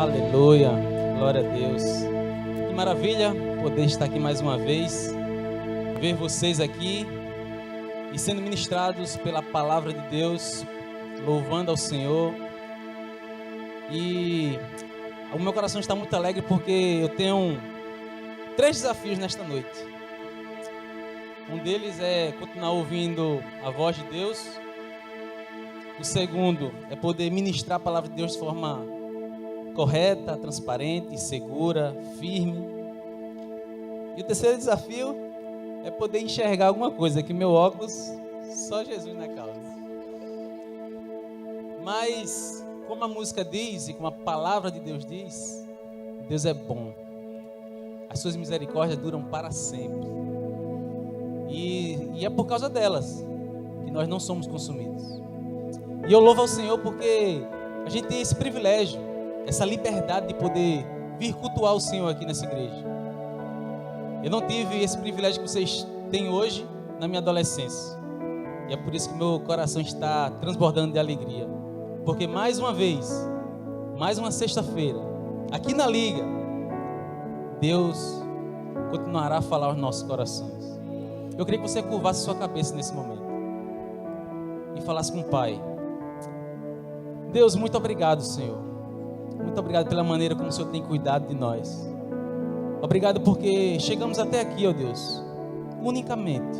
Aleluia, glória a Deus. Que maravilha poder estar aqui mais uma vez, ver vocês aqui e sendo ministrados pela palavra de Deus, louvando ao Senhor. E o meu coração está muito alegre porque eu tenho 3 desafios nesta noite. Um deles é continuar ouvindo a voz de Deus. O segundo é poder ministrar a palavra de Deus de forma correta, transparente, segura, firme. E o terceiro desafio é poder enxergar alguma coisa, que meu óculos, só Jesus na causa. Mas, como a música diz e como a palavra de Deus diz, Deus é bom. As suas misericórdias duram para sempre. E é por causa delas que nós não somos consumidos. E eu louvo ao Senhor porque a gente tem esse privilégio, essa liberdade de poder vir cultuar o Senhor aqui nessa igreja. Eu não tive esse privilégio que vocês têm hoje na minha adolescência. E é por isso que meu coração está transbordando de alegria. Porque mais uma vez, mais uma sexta-feira, aqui na Liga, Deus continuará a falar aos nossos corações. Eu queria que você curvasse sua cabeça nesse momento e falasse com o Pai. Deus, muito obrigado, Senhor. Muito obrigado pela maneira como o Senhor tem cuidado de nós. Obrigado porque chegamos até aqui, ó Deus, unicamente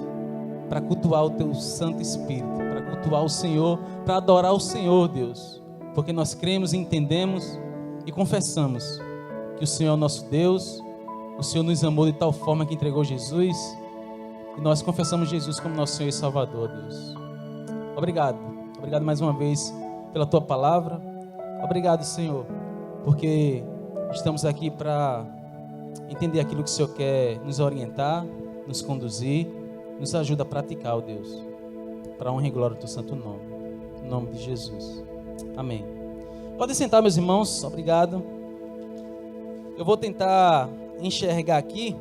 para cultuar o Teu Santo Espírito, para cultuar o Senhor, para adorar o Senhor, Deus. Porque nós cremos, entendemos e confessamos que o Senhor é o nosso Deus, o Senhor nos amou de tal forma que entregou Jesus. E nós confessamos Jesus como nosso Senhor e Salvador, Deus. Obrigado. Obrigado mais uma vez pela Tua palavra. Obrigado, Senhor, porque estamos aqui para entender aquilo que o Senhor quer nos orientar, nos conduzir, nos ajuda a praticar, ó Deus. Para a honra e glória do Teu santo nome. Em nome de Jesus. Amém. Podem sentar, meus irmãos. Obrigado. Eu vou tentar enxergar aqui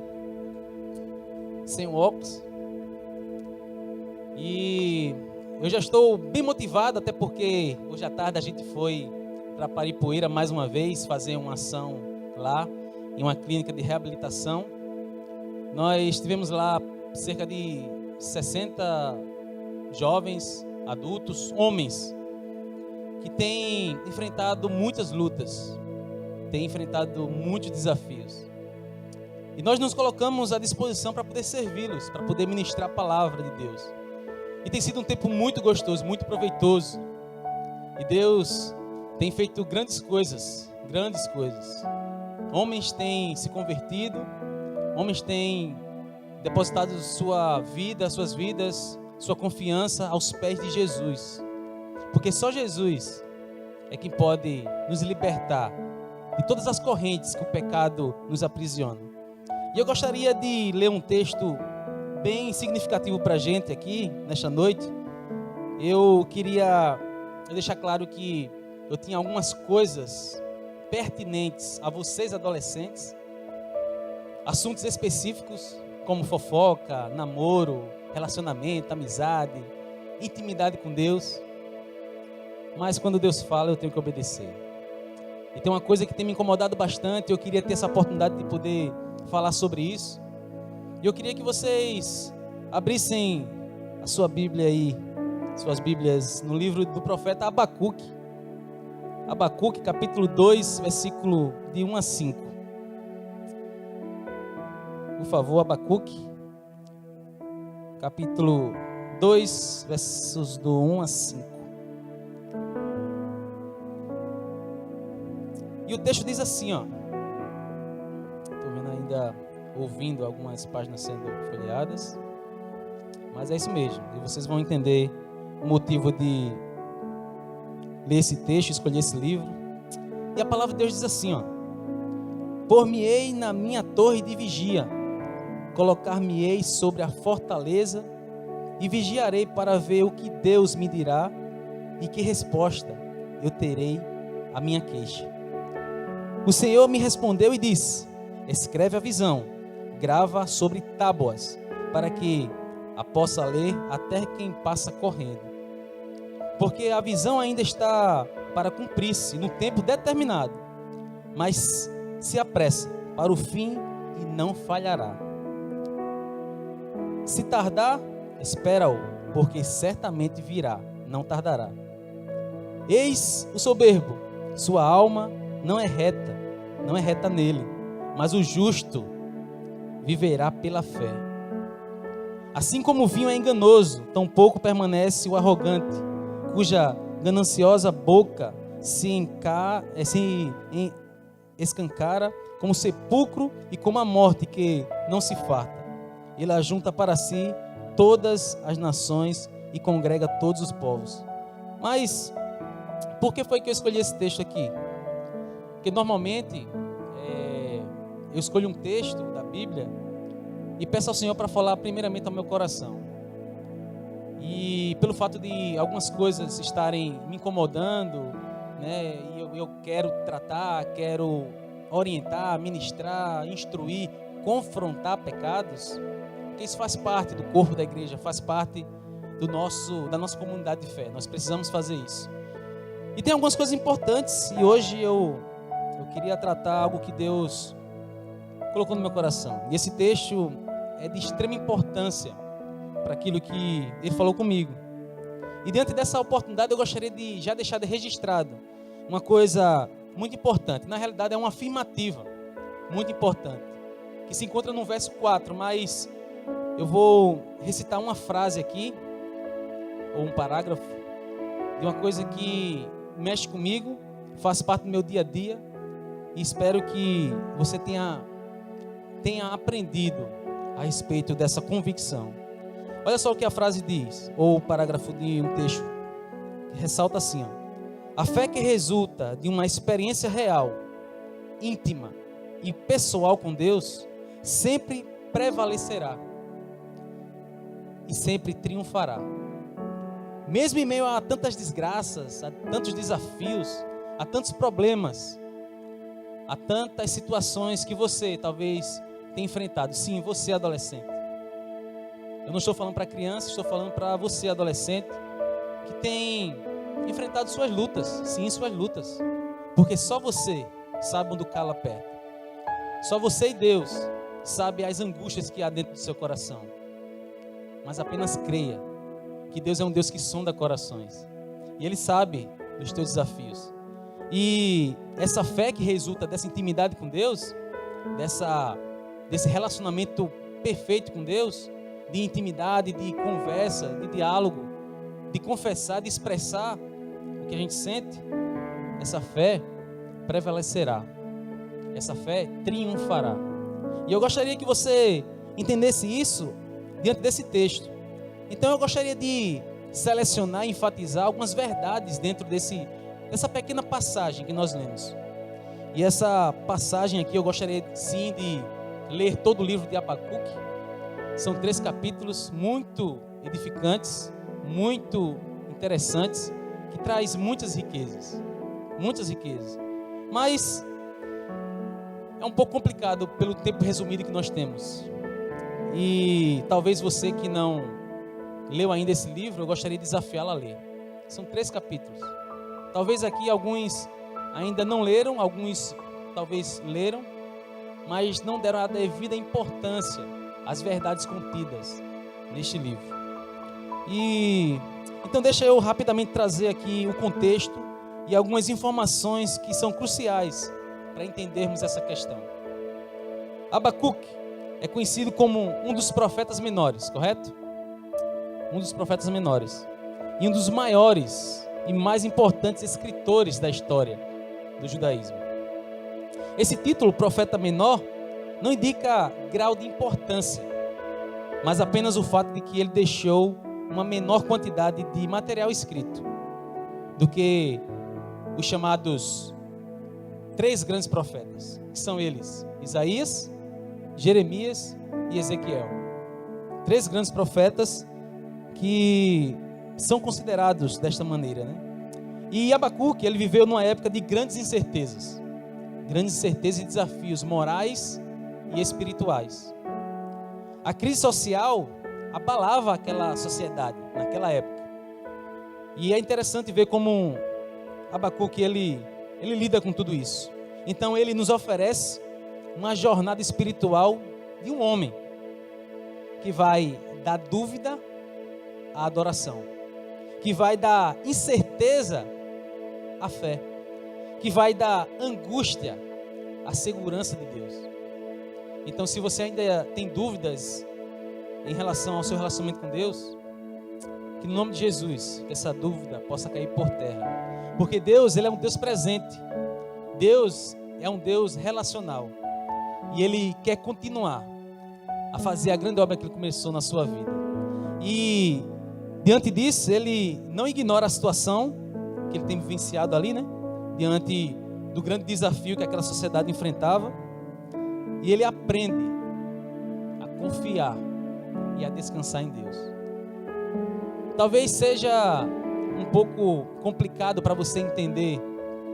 sem o óculos. E eu já estou bem motivado, até porque hoje à tarde a gente foi para Paripueira mais uma vez fazer uma ação lá em uma clínica de reabilitação. Nós tivemos lá cerca de 60 jovens, adultos, homens que têm enfrentado muitas lutas, têm enfrentado muitos desafios. E nós nos colocamos à disposição para poder servi-los, para poder ministrar a palavra de Deus. E tem sido um tempo muito gostoso, muito proveitoso. E Deus tem feito grandes coisas, grandes coisas. Homens têm se convertido, homens têm depositado sua vida, suas vidas, sua confiança aos pés de Jesus. Porque só Jesus é quem pode nos libertar de todas as correntes que o pecado nos aprisiona. E eu gostaria de ler um texto bem significativo para a gente aqui, nesta noite. Eu queria deixar claro que eu tinha algumas coisas pertinentes a vocês adolescentes, assuntos específicos como fofoca, namoro, relacionamento, amizade, intimidade com Deus. Mas quando Deus fala, eu tenho que obedecer. E tem uma coisa que tem me incomodado bastante, eu queria ter essa oportunidade de poder falar sobre isso. E eu queria que vocês abrissem a sua Bíblia aí, suas Bíblias, no livro do profeta Abacuque. Abacuque, capítulo 2, versículo de 1 a 5. Por favor, Abacuque, capítulo 2, versos do 1 a 5. E o texto diz assim, ó. Estou vendo ainda, ouvindo algumas páginas sendo folheadas. Mas é isso mesmo. E vocês vão entender o motivo de ler esse texto, escolher esse livro. E a palavra de Deus diz assim, ó: Por-me-ei na minha torre de vigia, colocar-me-ei sobre a fortaleza e vigiarei para ver o que Deus me dirá e que resposta eu terei à minha queixa. O Senhor me respondeu e disse: Escreve a visão, grava sobre tábuas, para que a possa ler até quem passa correndo. Porque a visão ainda está para cumprir-se no tempo determinado. mas se apressa para o fim e não falhará. Se tardar, espera-o, porque certamente virá, não tardará. Eis o soberbo, sua alma não é reta nele, mas o justo viverá pela fé. Assim como o vinho é enganoso, tampouco permanece o arrogante, cuja gananciosa boca se escancara como sepulcro e como a morte que não se farta. Ele ajunta para si todas as nações e congrega todos os povos. Mas por que foi que eu escolhi esse texto aqui? Porque normalmente eu escolho um texto da Bíblia e peço ao Senhor para falar primeiramente ao meu coração. E pelo fato de algumas coisas estarem me incomodando, né, e eu quero tratar, quero orientar, ministrar, instruir, confrontar pecados, porque isso faz parte do corpo da igreja, faz parte da nossa comunidade de fé. Nós precisamos fazer isso. E tem algumas coisas importantes, e hoje eu queria tratar algo que Deus colocou no meu coração. E esse texto é de extrema importância para aquilo que Ele falou comigo. E diante dessa oportunidade eu gostaria de já deixar registrado uma coisa muito importante. Na realidade é uma afirmativa muito importante, que se encontra no verso 4, mas eu vou recitar uma frase aqui, ou um parágrafo, de uma coisa que mexe comigo, faz parte do meu dia a dia, e espero que você tenha aprendido a respeito dessa convicção. Olha só o que a frase diz, ou o parágrafo de um texto, que ressalta assim, ó: a fé que resulta de uma experiência real, íntima e pessoal com Deus, sempre prevalecerá e sempre triunfará. Mesmo em meio a tantas desgraças, a tantos desafios, a tantos problemas, a tantas situações que você talvez tenha enfrentado. Sim, você adolescente. Eu não estou falando para criança, estou falando para você adolescente que tem enfrentado suas lutas. Sim, suas lutas. Porque só você sabe onde o calo aperta. Só você e Deus sabe as angústias que há dentro do seu coração. Mas apenas creia que Deus é um Deus que sonda corações. E Ele sabe dos teus desafios. E essa fé que resulta dessa intimidade com Deus, desse relacionamento perfeito com Deus, de intimidade, de conversa, de diálogo, de confessar, de expressar o que a gente sente, essa fé prevalecerá. Essa fé triunfará. E eu gostaria que você entendesse isso diante desse texto. Então eu gostaria de selecionar e enfatizar algumas verdades dentro dessa pequena passagem que nós lemos. E essa passagem aqui eu gostaria sim de ler todo o livro de Abacuque. São 3 capítulos muito edificantes, muito interessantes, que traz muitas riquezas. Muitas riquezas. Mas é um pouco complicado pelo tempo resumido que nós temos. E talvez você que não leu ainda esse livro, eu gostaria de desafiá-lo a ler. São 3 capítulos. Talvez aqui alguns ainda não leram, alguns talvez leram, mas não deram a devida importância às verdades contidas neste livro. E então deixa eu rapidamente trazer aqui o contexto e algumas informações que são cruciais para entendermos essa questão. Abacuque é conhecido como um dos profetas menores, correto? Um dos profetas menores. E um dos maiores e mais importantes escritores da história do judaísmo. Esse título, profeta menor, não indica grau de importância, mas apenas o fato de que ele deixou uma menor quantidade de material escrito do que os chamados 3 grandes profetas, que são eles: Isaías, Jeremias e Ezequiel. 3 grandes profetas que são considerados desta maneira, né? E Abacuque, ele viveu numa época de grandes incertezas e desafios morais e espirituais. A crise social abalava aquela sociedade naquela época. E é interessante ver como Abacuque ele lida com tudo isso. Então ele nos oferece uma jornada espiritual de um homem que vai da dúvida à adoração, que vai da incerteza à fé, que vai da angústia à segurança de Deus. Então, se você ainda tem dúvidas em relação ao seu relacionamento com Deus, que no nome de Jesus, que essa dúvida possa cair por terra. Porque Deus, Ele é um Deus presente. Deus é um Deus relacional. E Ele quer continuar a fazer a grande obra que Ele começou na sua vida. E diante disso, Ele não ignora a situação que Ele tem vivenciado ali, né? Diante do grande desafio que aquela sociedade enfrentava. E Ele aprende a confiar e a descansar em Deus. Talvez seja um pouco complicado para você entender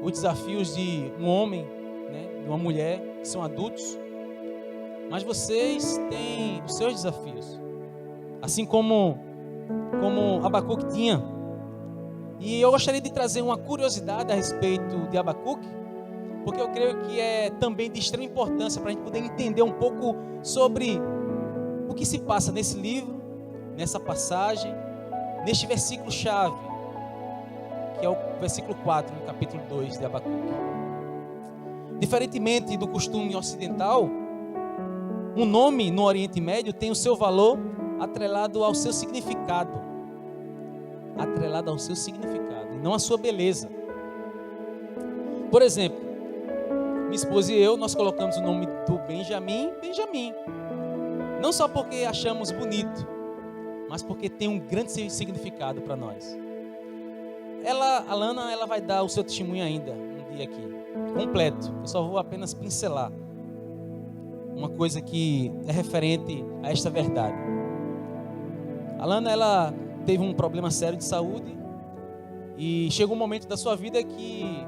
os desafios de um homem, né, de uma mulher, que são adultos, mas vocês têm os seus desafios, assim como Abacuque tinha. E eu gostaria de trazer uma curiosidade a respeito de Abacuque, porque eu creio que é também de extrema importância para a gente poder entender um pouco sobre o que se passa nesse livro, nessa passagem, neste versículo-chave, que é o versículo 4, no capítulo 2 de Abacuque. Diferentemente do costume ocidental, um nome no Oriente Médio tem o seu valor atrelado ao seu significado. Atrelado ao seu significado, e não à sua beleza. Por exemplo, minha esposa e eu, nós colocamos o nome do Benjamin, Benjamin. Não só porque achamos bonito, mas porque tem um grande significado para nós. A Lana, ela vai dar o seu testemunho ainda, um dia aqui, completo. Eu só vou apenas pincelar uma coisa que é referente a esta verdade. A Lana, ela teve um problema sério de saúde e chegou um momento da sua vida que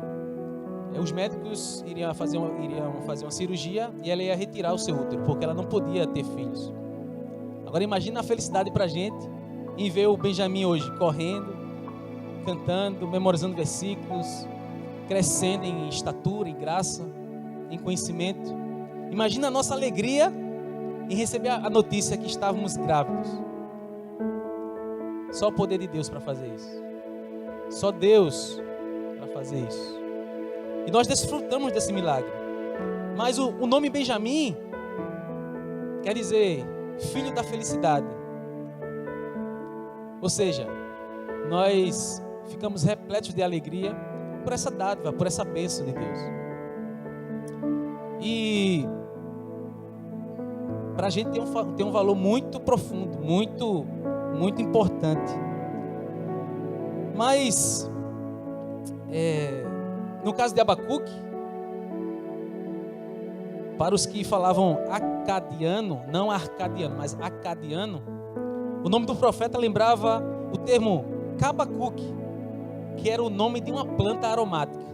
os médicos iriam fazer uma cirurgia e ela ia retirar o seu útero, porque ela não podia ter filhos. Agora imagina a felicidade para a gente em ver o Benjamin hoje correndo, cantando, memorizando versículos, crescendo em estatura, em graça, em conhecimento. Imagina a nossa alegria em receber a notícia que estávamos grávidos. Só o poder de Deus para fazer isso. Só Deus para fazer isso. E nós desfrutamos desse milagre. Mas o nome Benjamin quer dizer filho da felicidade. Ou seja, nós ficamos repletos de alegria por essa dádiva, por essa bênção de Deus. E para a gente tem um valor muito profundo, muito importante. Mas no caso de Abacuque, para os que falavam acadiano, não arcadiano, mas acadiano, o nome do profeta lembrava o termo Cabacuque, que era o nome de uma planta aromática.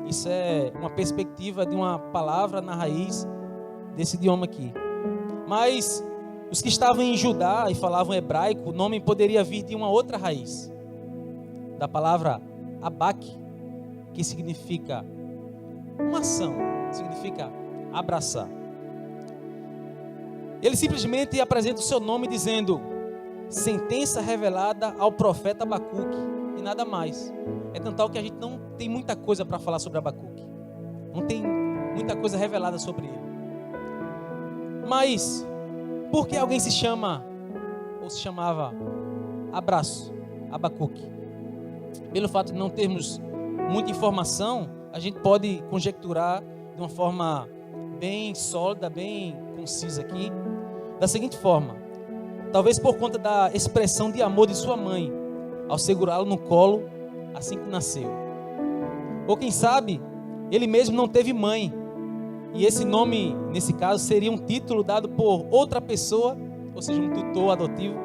Isso é uma perspectiva de uma palavra na raiz desse idioma aqui. Mas os que estavam em Judá e falavam hebraico, o nome poderia vir de uma outra raiz, da palavra abaque, que significa uma ação, significa abraçar. Ele simplesmente apresenta o seu nome dizendo sentença revelada ao profeta Abacuque e nada mais. É tanto que a gente não tem muita coisa para falar sobre Abacuque, não tem muita coisa revelada sobre ele. Mas por que alguém se chama ou se chamava Abacuque? Pelo fato de não termos muita informação, a gente pode conjecturar de uma forma bem sólida, bem concisa aqui, da seguinte forma: talvez por conta da expressão de amor de sua mãe ao segurá-lo no colo assim que nasceu, ou quem sabe ele mesmo não teve mãe e esse nome, nesse caso, seria um título dado por outra pessoa, ou seja, um tutor adotivo.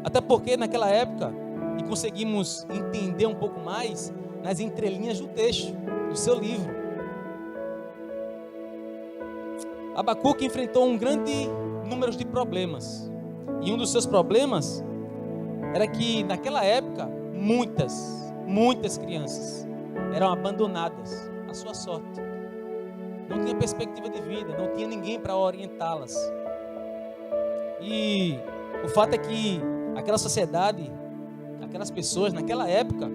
Até porque naquela época, e conseguimos entender um pouco mais nas entrelinhas do texto, do seu livro, Abacuque enfrentou um grande número de problemas. E um dos seus problemas era que naquela época muitas crianças eram abandonadas à sua sorte. não tinha perspectiva de vida, não tinha ninguém para orientá-las. E o fato é que aquela sociedade, aquelas pessoas naquela época,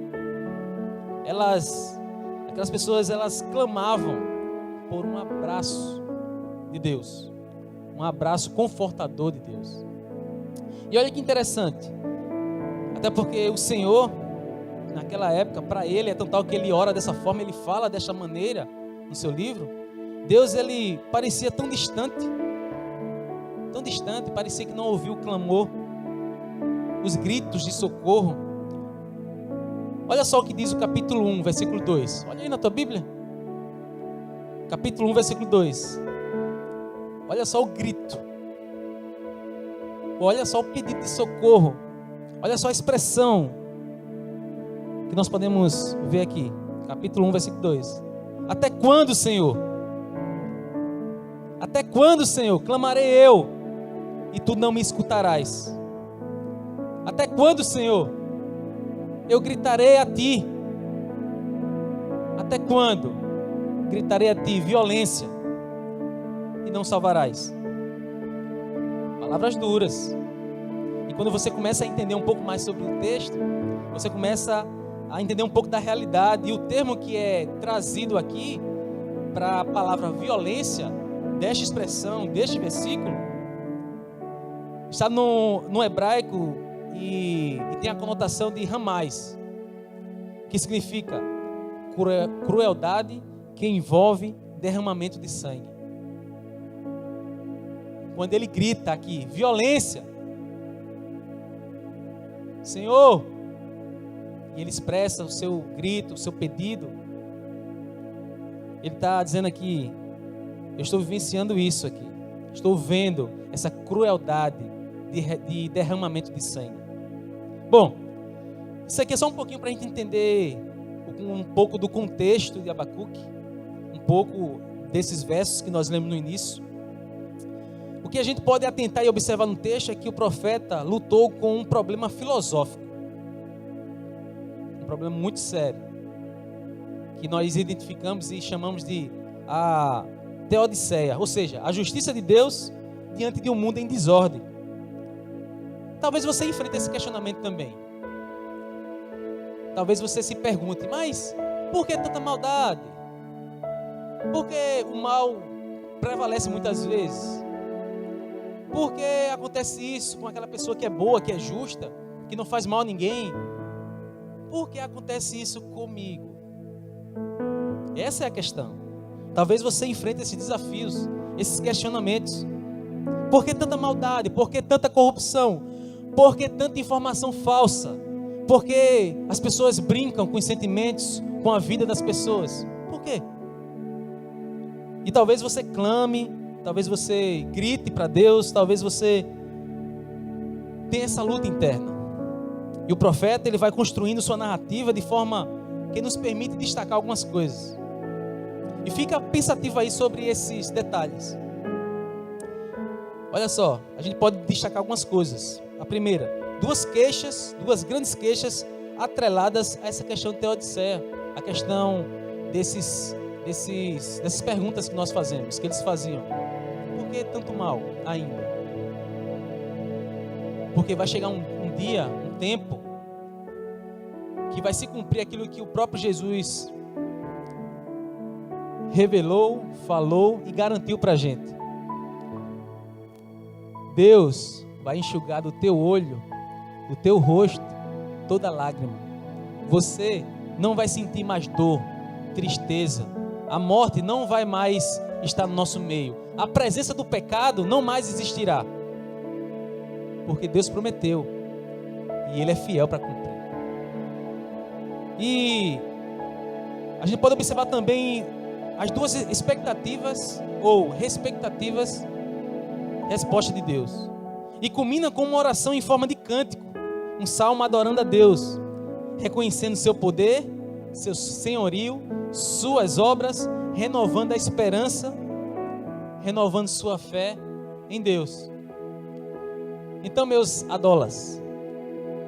aquelas pessoas clamavam por um abraço de Deus, um abraço confortador de Deus. E olha que interessante, até porque o Senhor, naquela época, para ele é tão tal que ele ora dessa forma, ele fala dessa maneira no seu livro. Deus, ele parecia tão distante, parecia que não ouvia o clamor, os gritos de socorro. Olha só o que diz o capítulo 1, versículo 2. Olha aí na tua Bíblia. Capítulo 1, versículo 2. Olha só o grito. Olha só o pedido de socorro. Olha só a expressão que nós podemos ver aqui. Capítulo 1, versículo 2. Até quando, Senhor? Até quando, Senhor? Clamarei eu, e tu não me escutarás. Até quando, Senhor? Eu gritarei a ti. Até quando? Gritarei a ti violência, e não salvarás. Palavras duras. E quando você começa a entender um pouco mais sobre o texto, você começa a entender um pouco da realidade. E o termo que é trazido aqui para a palavra violência, desta expressão, deste versículo, está no hebraico e tem a conotação de ramais, que significa crueldade que envolve derramamento de sangue. Quando ele grita aqui, violência, Senhor, e ele expressa o seu grito, o seu pedido, ele está dizendo aqui, eu estou vivenciando isso aqui, estou vendo essa crueldade de derramamento de sangue. Bom, isso aqui é só um pouquinho para a gente entender um pouco do contexto de Abacuque, um pouco desses versos que nós lemos no início. O que a gente pode atentar e observar no texto é que o profeta lutou com um problema filosófico, um problema muito sério, que nós identificamos e chamamos de a teodiceia, ou seja, a justiça de Deus diante de um mundo em desordem. Talvez você enfrente esse questionamento também. Talvez você se pergunte, mas por que tanta maldade? Por que o mal prevalece muitas vezes? Por que acontece isso com aquela pessoa que é boa, que é justa, que não faz mal a ninguém? Por que acontece isso comigo? Essa é a questão. Talvez você enfrente esses desafios, esses questionamentos. Por que tanta maldade? Por que tanta corrupção? Por que tanta informação falsa? Por que as pessoas brincam com os sentimentos, com a vida das pessoas? Por quê? E talvez você clame, talvez você grite para Deus, talvez você tenha essa luta interna. E o profeta, ele vai construindo sua narrativa de forma que nos permite destacar algumas coisas. E fica pensativo aí sobre esses detalhes. Olha só, a gente pode destacar algumas coisas. A primeira, duas grandes queixas atreladas a essa questão de teodiceia, a questão dessas perguntas que nós fazemos, que eles faziam. Por que tanto mal ainda? Porque vai chegar um dia, um tempo, que vai se cumprir aquilo que o próprio Jesus revelou, falou e garantiu para a gente. Deus vai enxugar do teu olho, do teu rosto, toda lágrima. Você não vai sentir mais dor, tristeza. A morte não vai mais estar no nosso meio. A presença do pecado não mais existirá. Porque Deus prometeu. E Ele é fiel para cumprir. E a gente pode observar também as duas expectativas ou respectativas resposta de Deus. E culmina com uma oração em forma de cântico, um salmo adorando a Deus, reconhecendo seu poder, seu senhorio, suas obras, renovando a esperança, renovando sua fé em Deus. Então, meus adolas,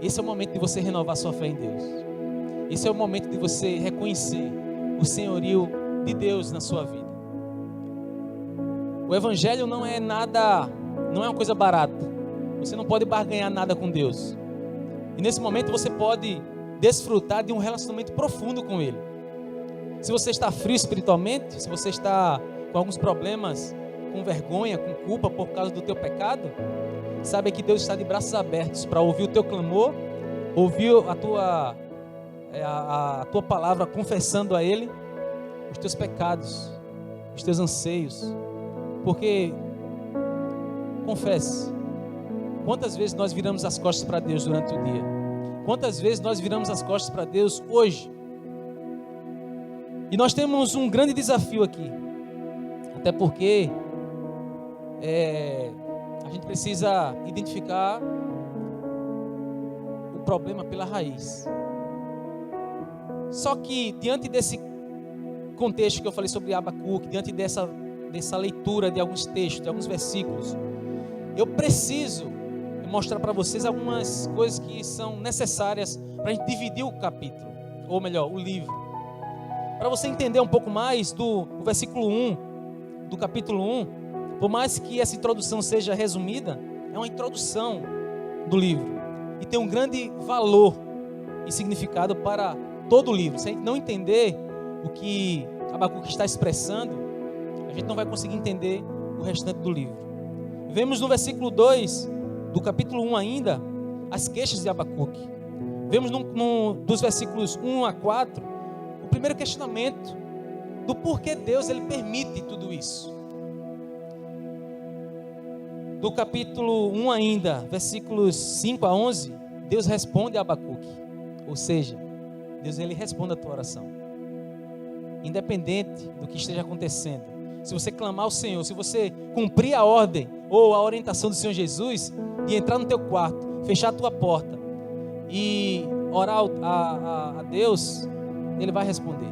esse é o momento de você renovar sua fé em Deus. Esse é o momento de você reconhecer o senhorio de Deus na sua vida. O evangelho não é nada, não é uma coisa barata. Você não pode barganhar nada com Deus. E nesse momento você pode desfrutar de um relacionamento profundo com Ele. Se você está frio espiritualmente, se você está com alguns problemas, com vergonha, com culpa por causa do teu pecado, sabe que Deus está de braços abertos para ouvir o teu clamor, ouvir a tua palavra confessando a Ele os teus pecados, os teus anseios. Porque, confesse, quantas vezes nós viramos as costas para Deus durante o dia? Quantas vezes nós viramos as costas para Deus hoje? E nós temos um grande desafio aqui. Até porque a gente precisa identificar o problema pela raiz. Só que diante desse contexto que eu falei sobre Abacuque, diante dessa leitura de alguns textos, de alguns versículos, eu preciso mostrar para vocês algumas coisas que são necessárias para a gente dividir o capítulo, ou melhor, o livro. Para você entender um pouco mais do versículo 1, do capítulo 1, por mais que essa introdução seja resumida, é uma introdução do livro. E tem um grande valor e significado para todo o livro. Se a gente não entender o que Abacuque está expressando, a gente não vai conseguir entender o restante do livro. Vemos no versículo 2 do capítulo 1 ainda, as queixas de Abacuque. Vemos dos versículos 1 a 4, o primeiro questionamento do porquê Deus ele permite tudo isso. Do capítulo 1 ainda, versículos 5 a 11, Deus responde a Abacuque. Ou seja, Deus ele responde a tua oração. Independente do que esteja acontecendo. Se você clamar ao Senhor, se você cumprir a ordem ou a orientação do Senhor Jesus, de entrar no teu quarto, fechar a tua porta e orar a Deus, Ele vai responder.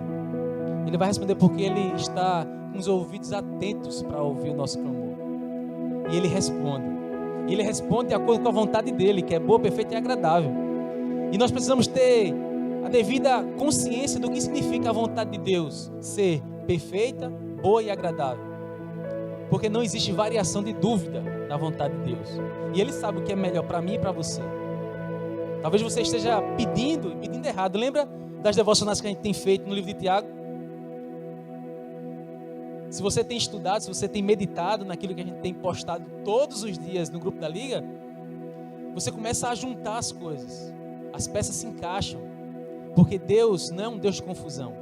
Ele vai responder porque Ele está com os ouvidos atentos para ouvir o nosso clamor. E Ele responde. E Ele responde de acordo com a vontade dEle, que é boa, perfeita e agradável. E nós precisamos ter a devida consciência do que significa a vontade de Deus ser perfeita, boa e agradável. Porque não existe variação de dúvida na vontade de Deus. E Ele sabe o que é melhor para mim e para você. Talvez você esteja pedindo errado. Lembra das devocionais que a gente tem feito no livro de Tiago? Se você tem estudado, se você tem meditado naquilo que a gente tem postado todos os dias no grupo da Liga, você começa a juntar as coisas. As peças se encaixam. Porque Deus não é um Deus de confusão.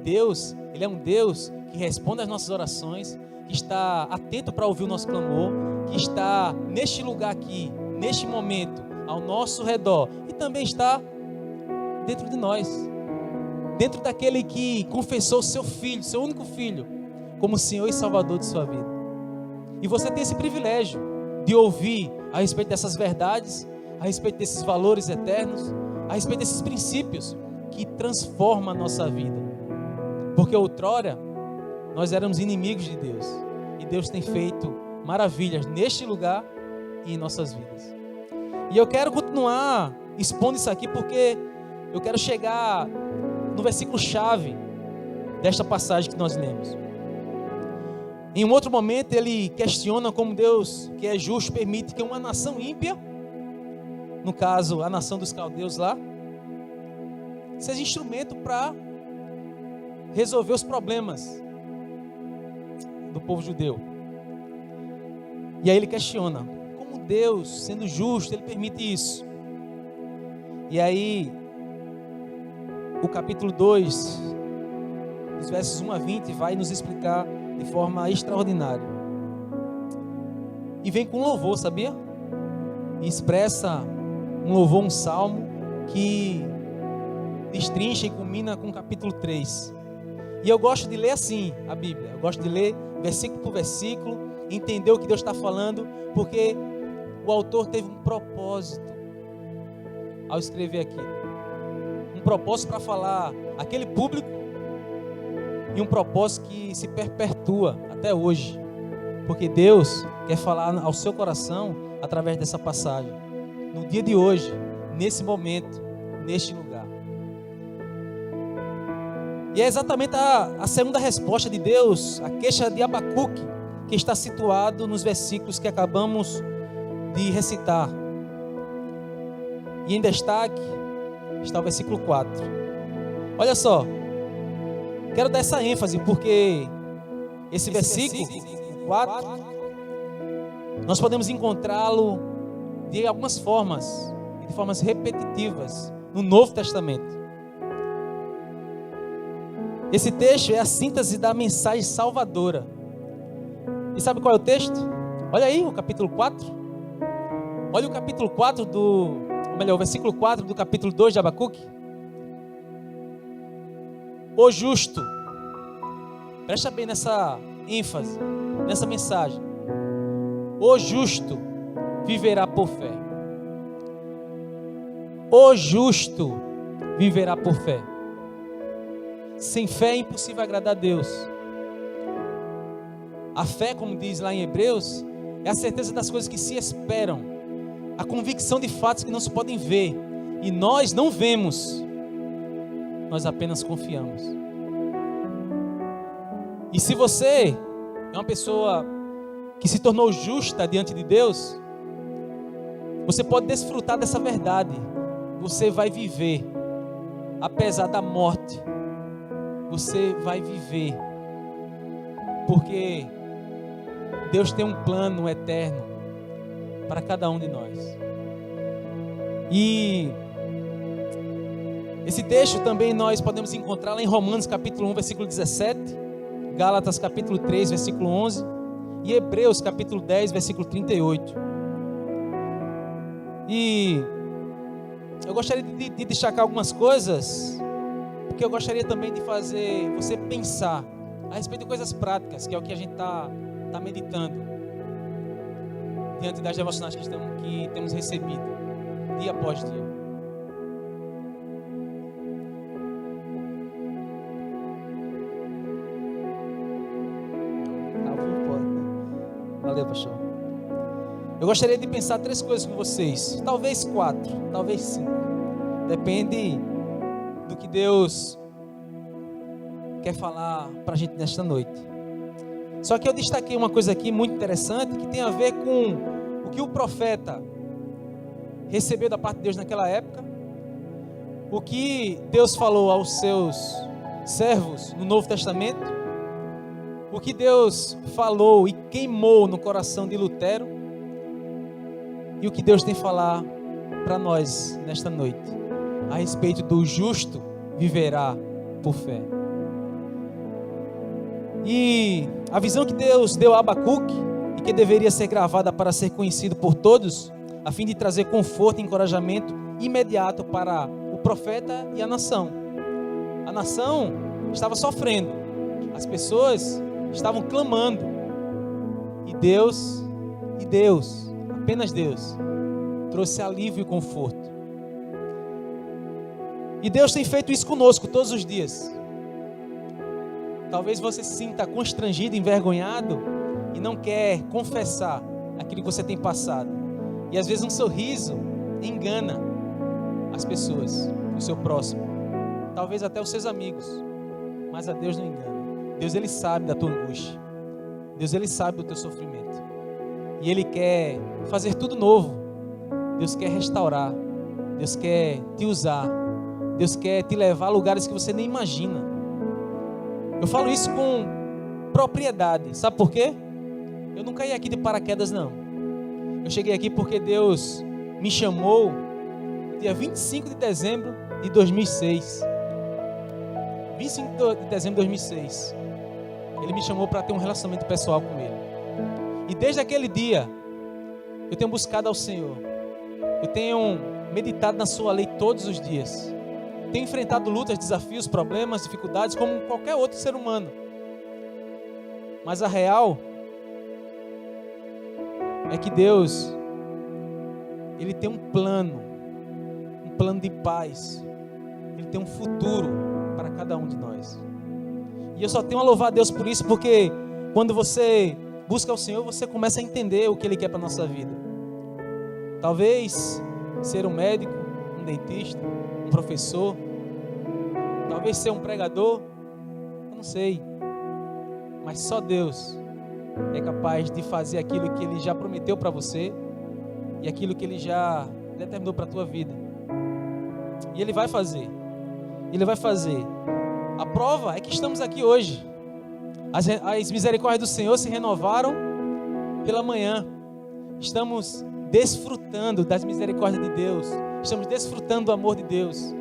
Deus, Ele é um Deus que responde às nossas orações, que está atento para ouvir o nosso clamor, que está neste lugar aqui, neste momento, ao nosso redor, e também está dentro de nós, dentro daquele que confessou seu filho, seu único filho, como Senhor e Salvador de sua vida. E você tem esse privilégio de ouvir a respeito dessas verdades, a respeito desses valores eternos, a respeito desses princípios que transformam a nossa vida. Porque outrora nós éramos inimigos de Deus, e Deus tem feito maravilhas neste lugar e em nossas vidas. E eu quero continuar expondo isso aqui porque eu quero chegar no versículo chave desta passagem que nós lemos. Em um outro momento ele questiona como Deus, que é justo, permite que uma nação ímpia, no caso a nação dos caldeus lá, seja instrumento para resolver os problemas do povo judeu. E aí ele questiona, como Deus, sendo justo, Ele permite isso? E aí, o capítulo 2, dos versos 1 a 20, vai nos explicar de forma extraordinária. E vem com louvor, sabia? E expressa um louvor, um salmo, que destrincha e culmina com o capítulo 3. E eu gosto de ler assim a Bíblia. Eu gosto de ler versículo por versículo, entender o que Deus está falando, porque o autor teve um propósito ao escrever aqui. Um propósito para falar àquele público e um propósito que se perpetua até hoje. Porque Deus quer falar ao seu coração através dessa passagem. No dia de hoje, nesse momento, neste lugar. E é exatamente a segunda resposta de Deus, a queixa de Abacuque, que está situado nos versículos que acabamos de recitar. E em destaque está o versículo 4. Olha só, quero dar essa ênfase porque esse versículo 4, nós podemos encontrá-lo de algumas formas, de formas repetitivas no Novo Testamento. Esse texto é a síntese da mensagem salvadora. E sabe qual é o texto? Olha aí o capítulo 4. Olha o capítulo 4 o versículo 4 do capítulo 2 de Abacuque. O justo, presta bem nessa ênfase, nessa mensagem. O justo viverá por fé. O justo viverá por fé. Sem fé é impossível agradar a Deus. A fé, como diz lá em Hebreus, é a certeza das coisas que se esperam, a convicção de fatos que não se podem ver. E nós não vemos, nós apenas confiamos. E se você é uma pessoa que se tornou justa diante de Deus, você pode desfrutar dessa verdade. Você vai viver, apesar da morte, você vai viver, porque Deus tem um plano eterno para cada um de nós. E esse texto também nós podemos encontrar lá em Romanos capítulo 1, versículo 17, Gálatas capítulo 3, versículo 11 e Hebreus capítulo 10, versículo 38. E eu gostaria de destacar algumas coisas, porque eu gostaria também de fazer você pensar a respeito de coisas práticas, que é o que a gente está meditando diante das devocionais que temos recebido dia após dia. Valeu, pastor. Eu gostaria de pensar 3 coisas com vocês, talvez 4, talvez 5, depende do que Deus quer falar para a gente nesta noite. Só que eu destaquei uma coisa aqui muito interessante, que tem a ver com o que o profeta recebeu da parte de Deus naquela época, o que Deus falou aos seus servos no Novo Testamento, o que Deus falou e queimou no coração de Lutero, e o que Deus tem a falar para nós nesta noite, a respeito do justo viverá por fé. E a visão que Deus deu a Abacuque, e que deveria ser gravada para ser conhecido por todos, a fim de trazer conforto e encorajamento imediato para o profeta e a nação. A nação estava sofrendo, as pessoas estavam clamando, e Deus, apenas Deus, trouxe alívio e conforto. E Deus tem feito isso conosco todos os dias. Talvez você se sinta constrangido, envergonhado e não quer confessar aquilo que você tem passado. E às vezes um sorriso engana as pessoas, o seu próximo, talvez até os seus amigos, mas a Deus não engana. Deus, Ele sabe da tua angústia. Deus, Ele sabe do teu sofrimento. E Ele quer fazer tudo novo. Deus quer restaurar. Deus quer te usar. Deus quer te levar a lugares que você nem imagina. Eu falo isso com propriedade. Sabe por quê? Eu não caí aqui de paraquedas, não. Eu cheguei aqui porque Deus me chamou no dia 25 de dezembro de 2006. 25 de dezembro de 2006. Ele me chamou para ter um relacionamento pessoal com Ele. E desde aquele dia, eu tenho buscado ao Senhor. Eu tenho meditado na sua lei todos os dias. Tenho enfrentado lutas, desafios, problemas, dificuldades, como qualquer outro ser humano. Mas a real é que Deus, Ele tem um plano de paz. Ele tem um futuro para cada um de nós. E eu só tenho a louvar a Deus por isso, porque quando você busca o Senhor, você começa a entender o que Ele quer para a nossa vida. Talvez ser um médico, um dentista, um professor, talvez ser um pregador, eu não sei, mas só Deus é capaz de fazer aquilo que Ele já prometeu para você e aquilo que Ele já determinou para a tua vida. E Ele vai fazer. Ele vai fazer. A prova é que estamos aqui hoje. As misericórdias do Senhor se renovaram pela manhã. Estamos desfrutando das misericórdias de Deus. Estamos desfrutando do amor de Deus.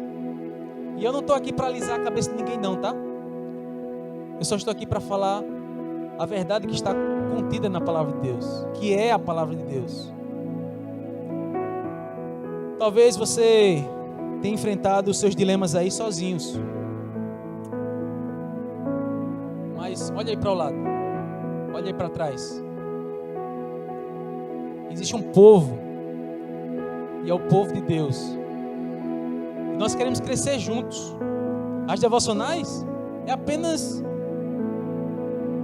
E eu não estou aqui para alisar a cabeça de ninguém não, tá? Eu só estou aqui para falar a verdade que está contida na palavra de Deus, que é a palavra de Deus. Talvez você tenha enfrentado os seus dilemas aí sozinhos. Mas olha aí para o lado. Olha aí para trás. Existe um povo, e é o povo de Deus. E nós queremos crescer juntos. As devocionais é apenas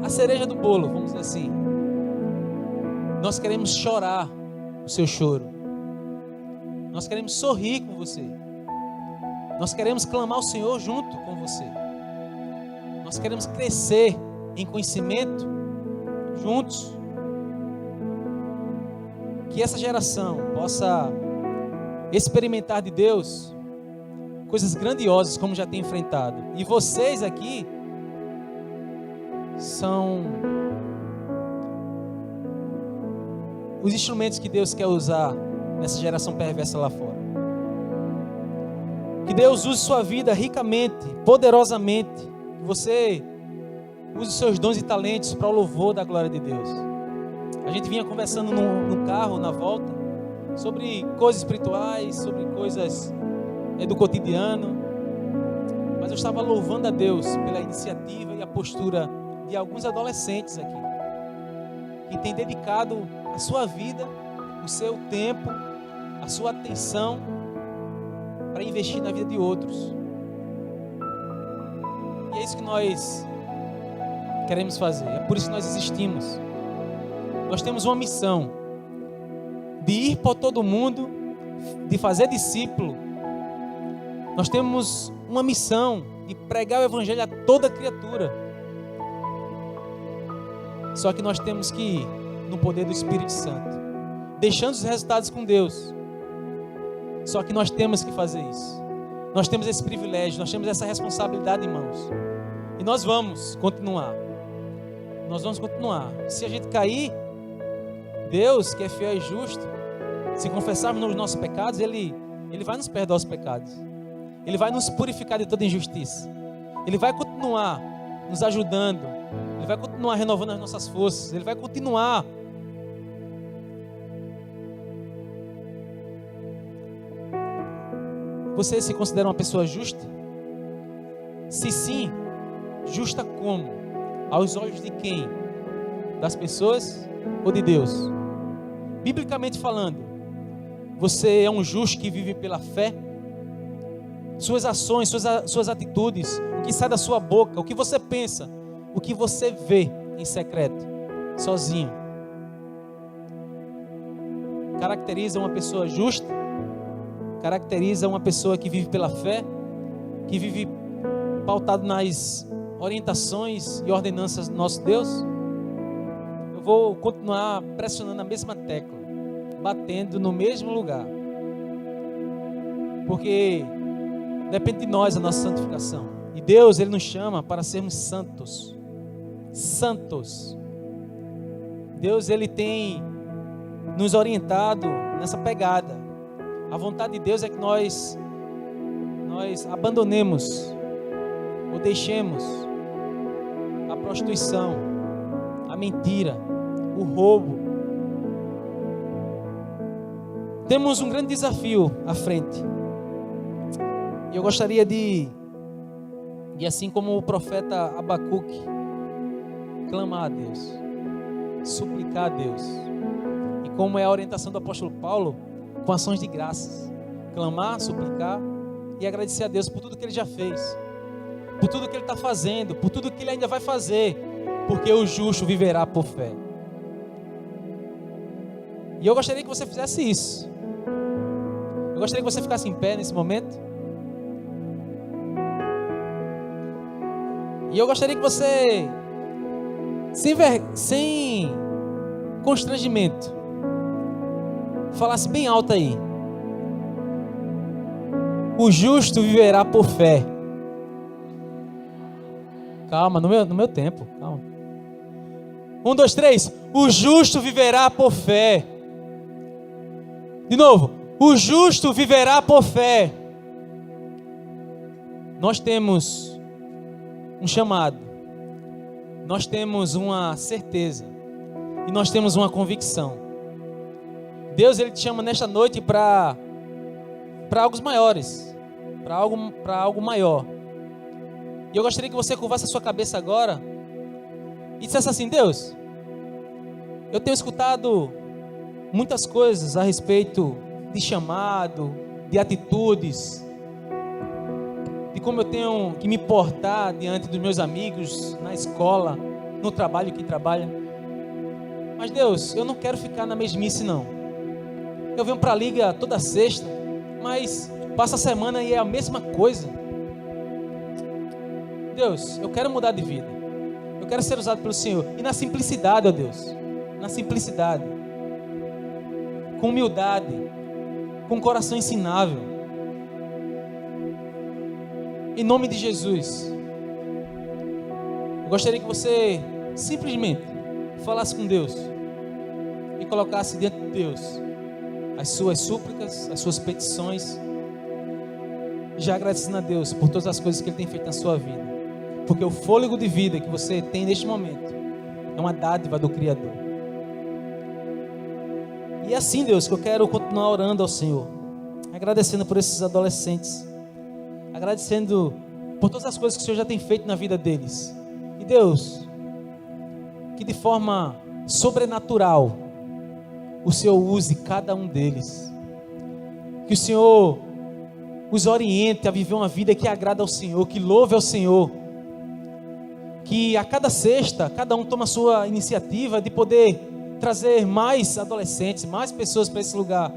a cereja do bolo, vamos dizer assim. Nós queremos chorar o seu choro. Nós queremos sorrir com você. Nós queremos clamar ao Senhor junto com você. Nós queremos crescer em conhecimento juntos. Que essa geração possa experimentar de Deus coisas grandiosas como já tem enfrentado. E vocês aqui são os instrumentos que Deus quer usar nessa geração perversa lá fora. Que Deus use sua vida ricamente, poderosamente. Que você use os seus dons e talentos para o louvor da glória de Deus. A gente vinha conversando no carro, na volta, sobre coisas espirituais, sobre coisas do cotidiano. Mas eu estava louvando a Deus pela iniciativa e a postura de alguns adolescentes aqui, que têm dedicado a sua vida, o seu tempo, a sua atenção para investir na vida de outros. E é isso que nós queremos fazer. É por isso que nós existimos. Nós temos uma missão de ir por todo mundo, de fazer discípulo. Nós temos uma missão de pregar o evangelho a toda criatura. Só que nós temos que ir no poder do Espírito Santo, deixando os resultados com Deus. Só que nós temos que fazer isso. Nós temos esse privilégio, nós temos essa responsabilidade em mãos. E nós vamos continuar. Nós vamos continuar. Se a gente cair, Deus, que é fiel e justo, se confessarmos os nossos pecados, Ele vai nos perdoar os pecados. Ele vai nos purificar de toda injustiça. Ele vai continuar nos ajudando. Ele vai continuar renovando as nossas forças. Ele vai continuar. Você se considera uma pessoa justa? Se sim, justa como? Aos olhos de quem? Das pessoas ou de Deus? Biblicamente falando, você é um justo que vive pela fé? Suas ações, suas atitudes, o que sai da sua boca, o que você pensa, o que você vê em secreto, sozinho, caracteriza uma pessoa justa? Caracteriza uma pessoa que vive pela fé, que vive pautado nas orientações e ordenanças do nosso Deus? Eu vou continuar pressionando a mesma tecla, batendo no mesmo lugar, porque depende de nós a nossa santificação. E Deus, Ele nos chama para sermos santos. Santos. Deus, Ele tem nos orientado nessa pegada. A vontade de Deus é que nós abandonemos ou deixemos a prostituição, a mentira, o roubo. Temos um grande desafio à frente. E eu gostaria de assim como o profeta Abacuque, clamar a Deus, suplicar a Deus. E como é a orientação do apóstolo Paulo, com ações de graças, clamar, suplicar e agradecer a Deus por tudo que Ele já fez, por tudo que Ele está fazendo, por tudo que Ele ainda vai fazer, porque o justo viverá por fé. E eu gostaria que você fizesse isso. Eu gostaria que você ficasse em pé nesse momento. E eu gostaria que você sem constrangimento, falasse bem alto aí: o justo viverá por fé. Calma, no meu tempo, calma. 1, 2, 3. O justo viverá por fé. De novo. O justo viverá por fé. Nós temos um chamado. Nós temos uma certeza. E nós temos uma convicção. Deus, Ele te chama nesta noite para algo maiores. Para algo maior. E eu gostaria que você curvasse a sua cabeça agora e dissesse assim: Deus, eu tenho escutado muitas coisas a respeito de chamado, de atitudes, de como eu tenho que me portar diante dos meus amigos, na escola, no trabalho que trabalha. Mas Deus, eu não quero ficar na mesmice não. Eu venho para a liga toda sexta, mas passa a semana e é a mesma coisa. Deus, eu quero mudar de vida. Eu quero ser usado pelo Senhor. E na simplicidade, ó Deus. Na simplicidade. Com humildade. Com um coração ensinável. Em nome de Jesus. Eu gostaria que você simplesmente falasse com Deus. E colocasse diante de Deus as suas súplicas, as suas petições. Já agradecendo a Deus por todas as coisas que Ele tem feito na sua vida. Porque o fôlego de vida que você tem neste momento é uma dádiva do Criador. E é assim, Deus, que eu quero continuar orando ao Senhor. Agradecendo por esses adolescentes. Agradecendo por todas as coisas que o Senhor já tem feito na vida deles. E Deus, que de forma sobrenatural o Senhor use cada um deles. Que o Senhor os oriente a viver uma vida que agrada ao Senhor, que louve ao Senhor. Que a cada sexta, cada um toma a sua iniciativa de poder trazer mais adolescentes, mais pessoas para esse lugar,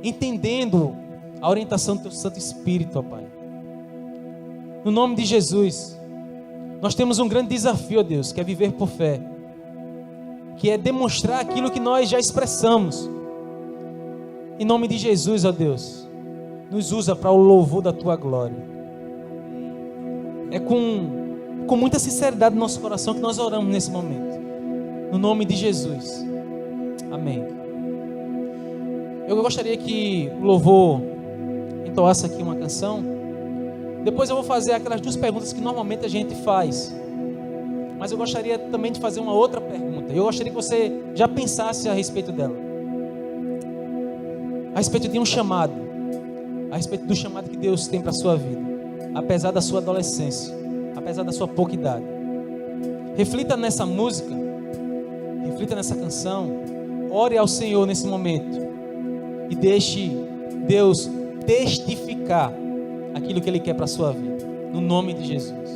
entendendo a orientação do Teu Santo Espírito, ó Pai. No nome de Jesus, nós temos um grande desafio, ó Deus, que é viver por fé, que é demonstrar aquilo que nós já expressamos. Em nome de Jesus, ó Deus, nos usa para o louvor da Tua glória. É com muita sinceridade no nosso coração que nós oramos nesse momento. No nome de Jesus. Amém. Eu gostaria que o louvor entoasse aqui uma canção. Depois eu vou fazer aquelas 2 perguntas que normalmente a gente faz. Mas eu gostaria também de fazer uma outra pergunta. Eu gostaria que você já pensasse a respeito dela. A respeito de um chamado. A respeito do chamado que Deus tem para a sua vida. Apesar da sua adolescência. Apesar da sua pouca idade. Reflita nessa música, reflita nessa canção, ore ao Senhor nesse momento e deixe Deus testificar aquilo que Ele quer para a sua vida, no nome de Jesus.